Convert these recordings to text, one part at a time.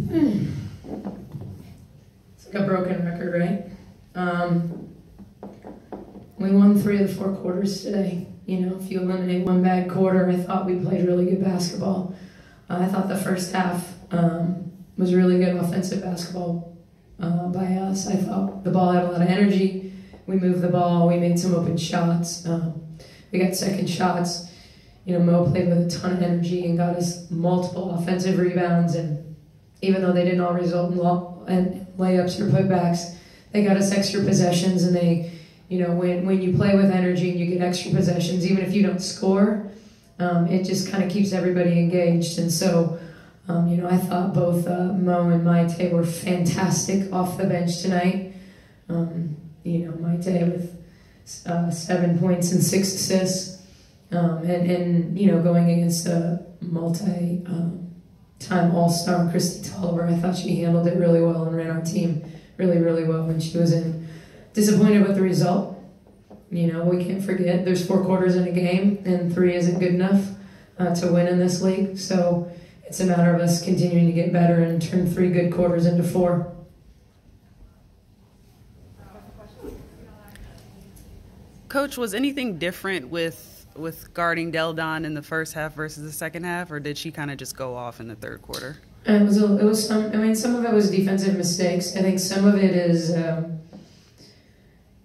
It's like a broken record, right? We won 3 of the 4 quarters today. You know, if you eliminate 1 bad quarter, I thought we played really good basketball. I thought the first half was really good offensive basketball by us. I thought the ball had a lot of energy. We moved the ball. We made some open shots. We got second shots. You know, Mo played with a ton of energy and got us multiple offensive rebounds. And even though they didn't all result in layups or putbacks, they got us extra possessions. And they, you know, when you play with energy and you get extra possessions, even if you don't score, it just kind of keeps everybody engaged. And so, you know, I thought both Mo and Maite were fantastic off the bench tonight. You know, Maite with 7 points and 6 assists. And you know, going against a multi-time All-Star, Christy Tolliver, I thought she handled it really well and ran our team really, really well when she was in. Disappointed with the result. You know, we can't forget there's 4 quarters in a game, and 3 isn't good enough to win in this league. So it's a matter of us continuing to get better and turn 3 good quarters into 4. Coach, was anything different with guarding Deldon in the first half versus the second half, or did she kind of just go off in the third quarter? It was some. I mean, some of it was defensive mistakes. I think some of it is,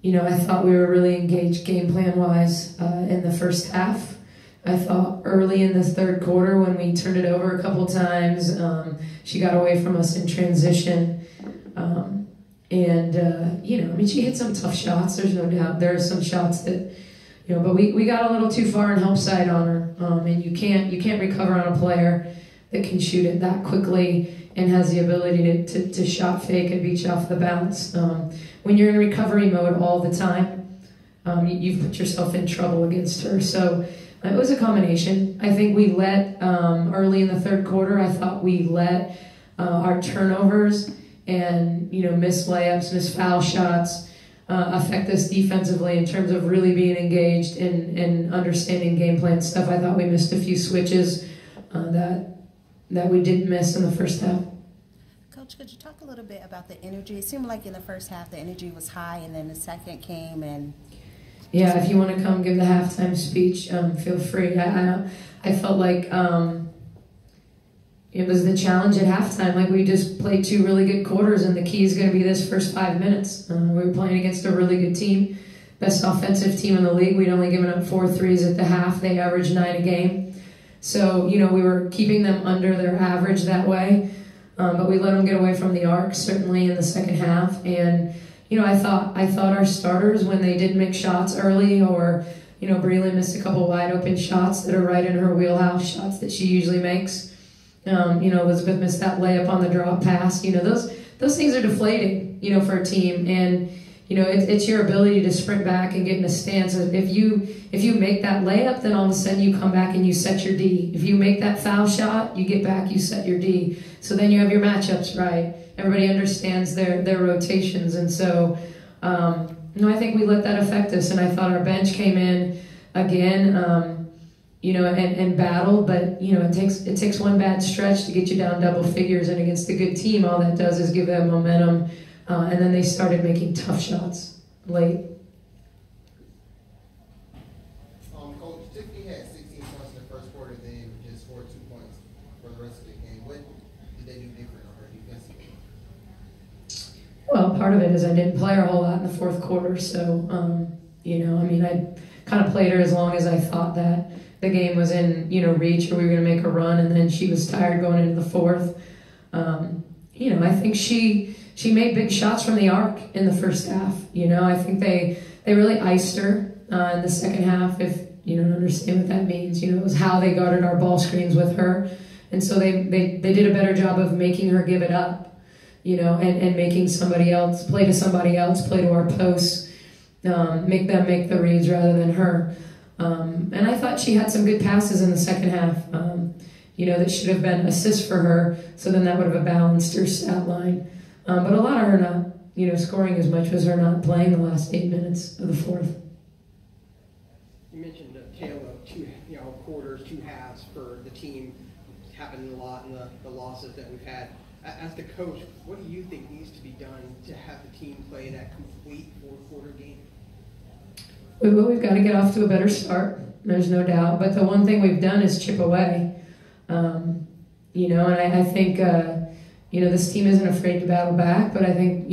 you know, I thought we were really engaged game plan wise in the first half. I thought early in the third quarter when we turned it over a couple times, she got away from us in transition. You know, I mean, she hit some tough shots, there's no doubt. There are some shots that, you know, but we got a little too far in help side on her. And you can't recover on a player that can shoot it that quickly and has the ability to shot fake and beat you off the bounce. When you're in recovery mode all the time, you've put yourself in trouble against her. So it was a combination. I think we let, early in the third quarter, I thought we let our turnovers and, you know, missed layups, missed foul shots affect us defensively in terms of really being engaged and understanding game plan stuff. I thought we missed a few switches that we didn't miss in the first half. Coach, could you talk a little bit about the energy? It seemed like in the first half the energy was high, and then the second came and... Yeah, if you want to come give the halftime speech, feel free. I felt like it was the challenge at halftime. Like, we just played 2 really good quarters, and the key is going to be this first 5 minutes. We were playing against a really good team, best offensive team in the league. We'd only given up 4 threes at the half. They averaged 9 a game. So, you know, we were keeping them under their average that way. But we let them get away from the arc, certainly in the second half. And, you know, I thought our starters, when they did make shots early, or, you know, Breland missed a couple wide open shots that are right in her wheelhouse, shots that she usually makes. You know, Elizabeth missed that layup on the drop pass. You know, those things are deflating, you know, for a team. And, you know, it's your ability to sprint back and get in a stance. If you make that layup, then all of a sudden you come back and you set your D. If you make that foul shot, you get back, you set your D. So then you have your matchups right. Everybody understands their rotations. And so, you know, I think we let that affect us. And I thought our bench came in again, you know, and battled. But, you know, it takes one bad stretch to get you down double figures. And against a good team, all that does is give them momentum. And then they started making tough shots late. Coach, Tiffany had 16 points in the first quarter, then just scored 2 points for the rest of the game. What did they do different on her defensively? Well, part of it is I didn't play her a whole lot in the fourth quarter. So, you know, I mean, I kind of played her as long as I thought that the game was in, you know, reach, or we were going to make a run, and then she was tired going into the fourth. You know, I think she made big shots from the arc in the first half. You know, I think they really iced her in the second half. If you don't understand what that means, you know, it was how they guarded our ball screens with her. And so they did a better job of making her give it up, you know, and making somebody else play to somebody else, play to our posts, make them make the reads rather than her. And I thought she had some good passes in the second half, you know, that should have been assists for her. So then that would have balanced her stat line. But a lot of her not, you know, scoring as much as her not playing the last 8 minutes of the fourth. You mentioned a tale of 2, you know, quarters, 2 halves for the team. It's happened a lot in the losses that we've had. As the coach, what do you think needs to be done to have the team play that complete fourth-quarter game? We've got to get off to a better start. There's no doubt. But the one thing we've done is chip away. And I think, this team isn't afraid to battle back. But I think,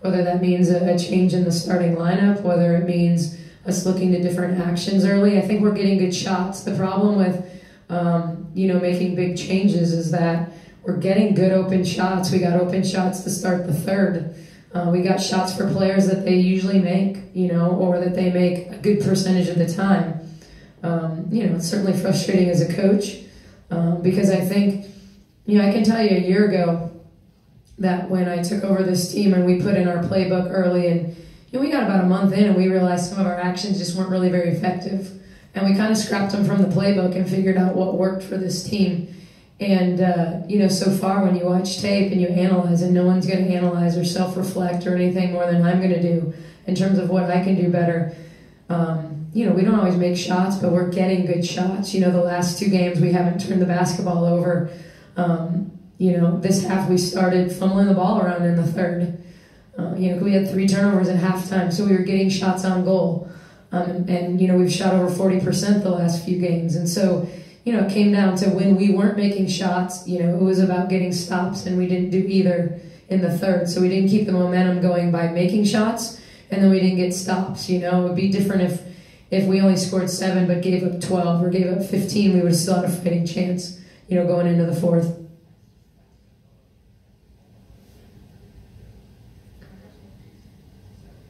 whether that means a change in the starting lineup, whether it means us looking to different actions early, I think we're getting good shots. The problem with, making big changes is that we're getting good open shots. We got open shots to start the third. We got shots for players that they usually make, or that they make a good percentage of the time. It's certainly frustrating as a coach because I think, I can tell you a year ago that when I took over this team and we put in our playbook early and we got about a month in and we realized some of our actions just weren't really very effective. And we kind of scrapped them from the playbook and figured out what worked for this team. And, so far when you watch tape and you analyze, and no one's going to analyze or self-reflect or anything more than I'm going to do in terms of what I can do better. We don't always make shots, but we're getting good shots. The last 2 games we haven't turned the basketball over. This half we started fumbling the ball around in the third. We had 3 turnovers at halftime, so we were getting shots on goal. We've shot over 40% the last few games. And so, it came down to when we weren't making shots, it was about getting stops, and we didn't do either in the third. So we didn't keep the momentum going by making shots, and then we didn't get stops. It would be different if we only scored 7 but gave up 12 or gave up 15, we would have still had a fighting chance, going into the fourth.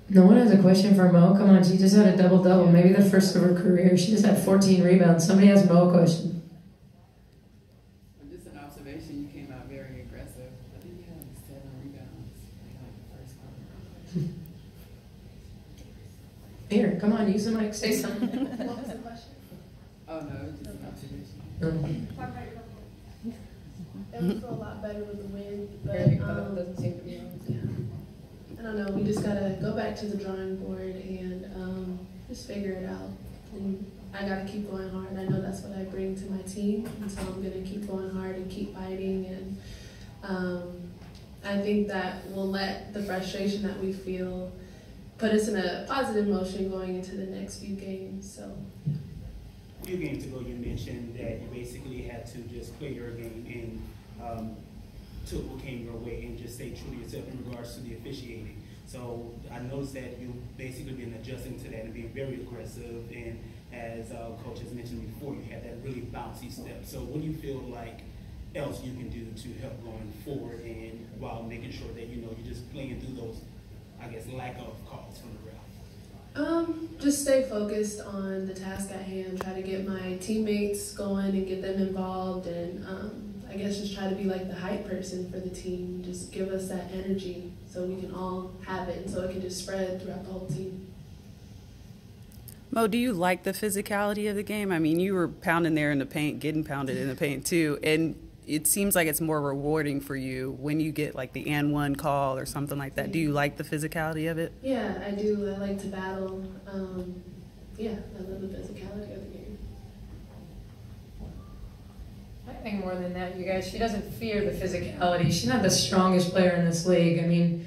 No one has a question for Mo? Come on, she just had a double-double, maybe the first of her career. She just had 14 rebounds. Somebody has Mo a question. Just an observation, you came out very aggressive. I think you had 7 rebounds in the first quarter. Here, come on, use the mic, say something. What was the question? Oh, no, it was just an observation. It would feel a lot better with the wind, but doesn't seem to be on. yeah. I don't know, we just gotta go back to the drawing board and just figure it out. And I gotta keep going hard. I know that's what I bring to my team, and so I'm gonna keep going hard and keep fighting. And I think that will let the frustration that we feel put us in a positive motion going into the next few games. So. A few games ago, you mentioned that you basically had to just play your game and took what came your way and just stay true to yourself in regards to the officiating. So I noticed that you've basically been adjusting to that and being very aggressive. And as Coach has mentioned before, you had that really bouncy step. So what do you feel like else you can do to help going forward and while making sure that, you're just playing through those, I guess, lack of calls from the ref? Just stay focused on the task at hand, try to get my teammates going and get them involved, and I guess just try to be like the hype person for the team. Just give us that energy so we can all have it and so it can just spread throughout the whole team. Mo, do you like the physicality of the game? I mean, you were pounding there in the paint, getting pounded in the paint too, and it seems like it's more rewarding for you when you get like the and one call or something like that. Do you like the physicality of it? Yeah, I do. I like to battle. I love the physicality of the game. I think more than that, you guys, she doesn't fear the physicality. She's not the strongest player in this league. I mean,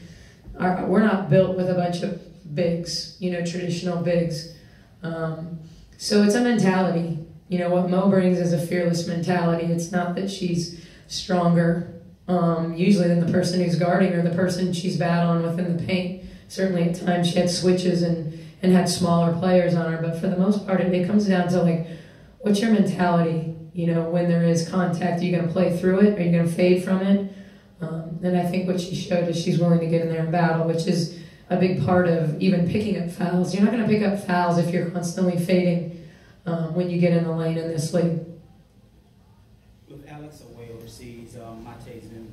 we're not built with a bunch of bigs, traditional bigs. So it's a mentality. What Mo brings is a fearless mentality. It's not that she's stronger, usually than the person who's guarding her, the person she's battling within the paint. Certainly at times she had switches and had smaller players on her, but for the most part, it comes down to, like, what's your mentality? When there is contact, are you going to play through it? Are you going to fade from it? And I think what she showed is she's willing to get in there and battle, which is a big part of even picking up fouls. You're not going to pick up fouls if you're constantly fading when you get in the lane in this league. With Alex away overseas, Mate's been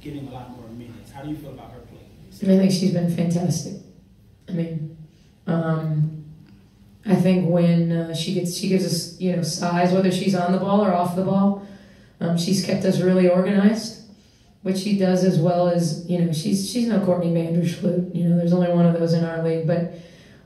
getting a lot more minutes. How do you feel about her play? I think she's been fantastic. I mean, I think when she gives us, size, whether she's on the ball or off the ball. She's kept us really organized, which she does as well as, she's no Courtney Vandersloot. There's only one of those in our league. But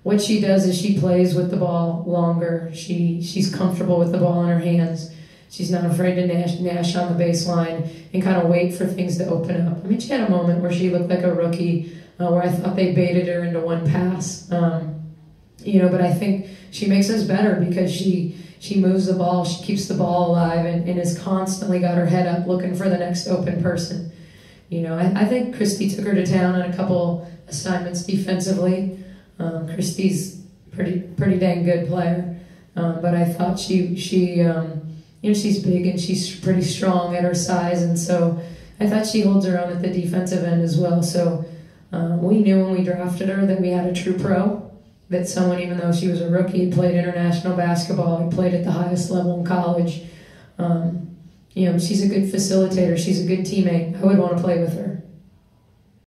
what she does is she plays with the ball longer. She's comfortable with the ball in her hands. She's not afraid to nash on the baseline and kind of wait for things to open up. I mean, she had a moment where she looked like a rookie, where I thought they baited her into one pass. But I think she makes us better because she moves the ball, she keeps the ball alive, and has constantly got her head up looking for the next open person. I think Christy took her to town on a couple assignments defensively. Christy's pretty dang good player, but I thought she's big and she's pretty strong at her size, and so I thought she holds her own at the defensive end as well. So we knew when we drafted her that we had a true pro, that someone, even though she was a rookie, played international basketball, had played at the highest level in college. She's a good facilitator. She's a good teammate. I would want to play with her.